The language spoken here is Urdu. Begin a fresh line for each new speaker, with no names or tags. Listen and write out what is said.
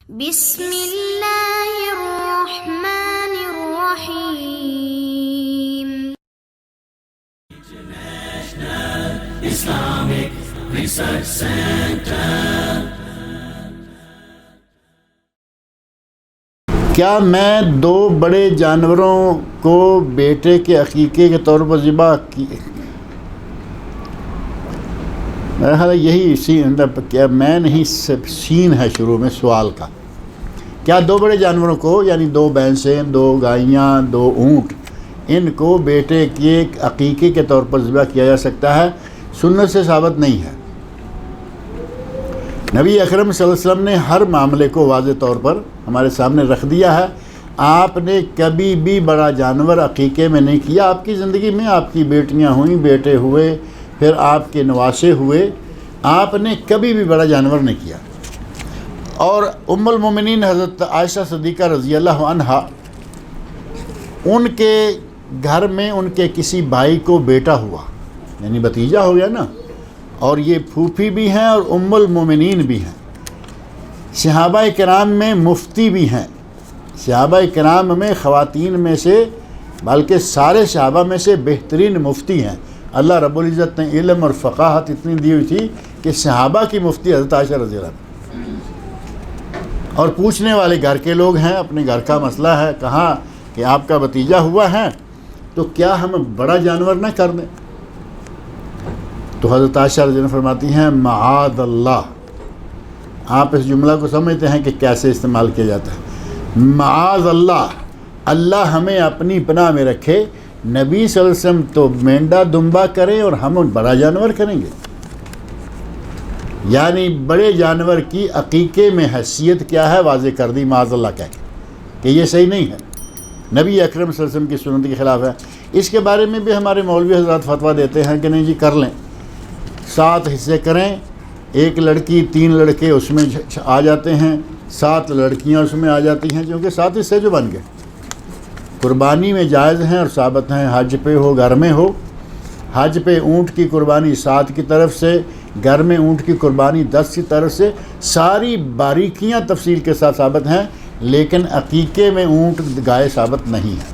بسم اللہ الرحمن الرحیم.
Islamic Research Center.
کیا میں دو بڑے جانوروں کو بیٹے کے عقیقے کے طور پر ذبح کیے؟ میرا خیال ہے یہی کیا میں نہیں سین ہے شروع میں سوال کا. کیا دو بڑے جانوروں کو یعنی دو بھینسیں، دو گائیاں، دو اونٹ، ان کو بیٹے کے عقیقے کے طور پر ذبح کیا جا سکتا ہے؟ سنت سے ثابت نہیں ہے. نبی اکرم صلی اللہ علیہ وسلم نے ہر معاملے کو واضح طور پر ہمارے سامنے رکھ دیا ہے. آپ نے کبھی بھی بڑا جانور عقیقے میں نہیں کیا. آپ کی زندگی میں آپ کی بیٹیاں ہوئیں، بیٹے ہوئے، پھر آپ کے نواسے ہوئے، آپ نے کبھی بھی بڑا جانور نہیں کیا. اور ام المومنین حضرت عائشہ صدیقہ رضی اللہ عنہا، ان کے گھر میں ان کے کسی بھائی کو بیٹا ہوا، یعنی بھتیجا ہو گیا نا، اور یہ پھوپھی بھی ہیں اور ام المومنین بھی ہیں. صحابہ کرام میں مفتی بھی ہیں. صحابہ کرام میں خواتین میں سے بلکہ سارے صحابہ میں سے بہترین مفتی ہیں. اللہ رب العزت نے علم اور فقاہت اتنی دی ہوئی تھی کہ صحابہ کی مفتی حضرت عائشہ رضی اللہ عنہ. اور پوچھنے والے گھر کے لوگ ہیں، اپنے گھر کا مسئلہ ہے، کہا کہ آپ کا بھتیجا ہوا ہے تو کیا ہم بڑا جانور نہ کر دیں؟ تو حضرت عائشہ رضی اللہ عنہ فرماتی ہیں معاذ اللہ. آپ اس جملہ کو سمجھتے ہیں کہ کیسے استعمال کیا جاتا ہے. معاذ اللہ، اللہ ہمیں اپنی پناہ میں رکھے. نبی صلی اللہ علیہ وسلم تو مینڈا دمبا کریں اور ہم بڑا جانور کریں گے. یعنی بڑے جانور کی عقیقے میں حیثیت کیا ہے واضح کر دی معاذ اللہ کہہ کے کہ یہ صحیح نہیں ہے، نبی اکرم صلی اللہ علیہ وسلم کی سنت کے خلاف ہے. اس کے بارے میں بھی ہمارے مولوی حضرات فتویٰ دیتے ہیں کہ نہیں جی کر لیں، 7 حصے کریں. 1 لڑکی 3 لڑکے اس میں آ جاتے ہیں، 7 لڑکیاں اس میں آ جاتی ہیں، کیونکہ 7 حصے جو بن گئے. قربانی میں جائز ہیں اور ثابت ہیں، حج پہ ہو گھر میں ہو. حج پہ اونٹ کی قربانی 7 کی طرف سے، گھر میں اونٹ کی قربانی 10 کی طرف سے. ساری باریکیاں تفصیل کے ساتھ ثابت ہیں، لیکن عقیقے میں اونٹ گائے ثابت نہیں ہے.